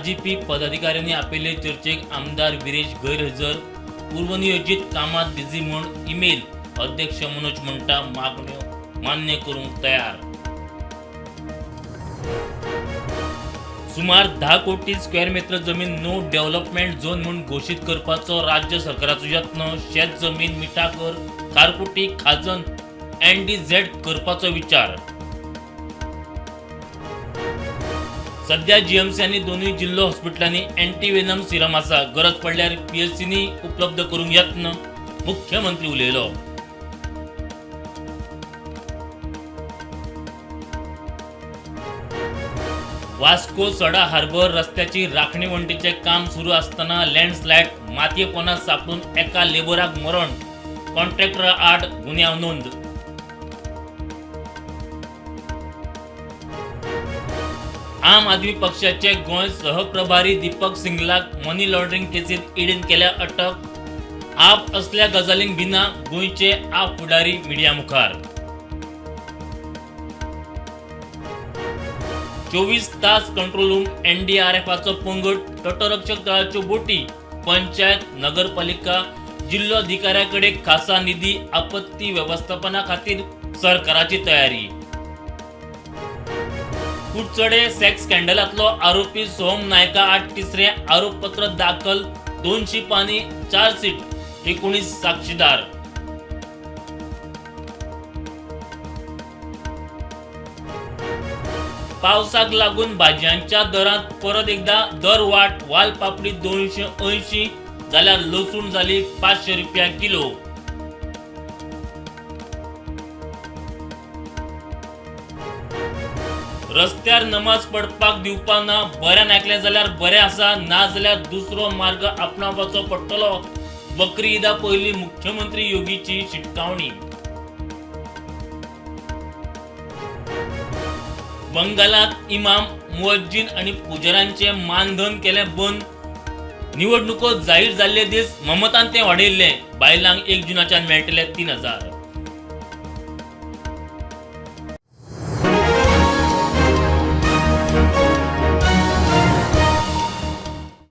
RGP पदाधिकाऱ्यांनी आपले चर्चेक आमदार वीरेश गैरहजर, पूर्वनियोजित कामात बिझी म्हणून ईमेल अध्यक्ष मनोज म्हणटा मागण्यो मान्य करूंक तयार। सुमार 10 कोटी स्क्वेअर मीटर जमीन नो डेव्हलपमेंट झोन म्हणून घोषित करपाचो राज्य सरकाराचो यत्न। शेत जमीन मिठाकर खारकुटी खाजन NDZ करपाचो विचार। सध्या जीएमसी आणि दोन्ही जिल्हा हॉस्पिटलांनी अँटीवेनम सिरम आसा, गरज पडल्यार PHCनी उपलब्ध करूंक यत्न, मुख्यमंत्री उलयलो। वास्को सडा हार्बर रस्त्याची राखणी वणटीचे काम सुरू असताना लँडस्लाइड, मातयेपोना सापडून एका लेबराक मरण, कॉन्ट्रॅक्टर आड गुन्यांव नोंद। आम आदमी पक्षाचे गोंय सहप्रभारी दीपक सिंगलाक मनी लॉन्ड्रिंग केसीत ईडीन केल्या अटक। आप असल्या गजालींक भिना गोंयचे आप फुडारी मिडिया मुखार। 24 तास कंट्रोल रूम, NDRFाचो पंगड, तटरक्षक दळाच्यो बोटी, पंचायत, नगरपालिका, जिल्लोधिकाऱ्याकडे खासा निधी, आपत्ती व्यवस्थापना खातीर सरकाराची तयारी। कुडचडे सेक्स स्कॅन्डलातलो आरोपी सोहम नायका आड तिसरे आरोपपत्र दाखल, 200 पानी चार्जशीट, 19 साक्षीदार। पावसाक लागून भाज्यांच्या दरात परत एकदा दर वाढ, वालपापडी 280 जाल्यार लसूण जाली 500 रुपया किलो। रस्त्यार नमाज पडपाक दिवपाना, बऱ्यान ऐकले जाल्यार बरें आसा, ना जाल्यार दुसरो मार्ग आपणावपाचो पडटलो। बकरी ईदा पयली मुख्यमंत्री योगीची शिटकावणी। बंगालात इमाम, मुअज्जिन आणि पुजाऱ्यांचे मानधन केले बंद। निवडणुको जाहीर जाल्ले दीस ममतान ते वाडयल्ले, बायलांक 1 जूनाच्यान मेळटले 3000।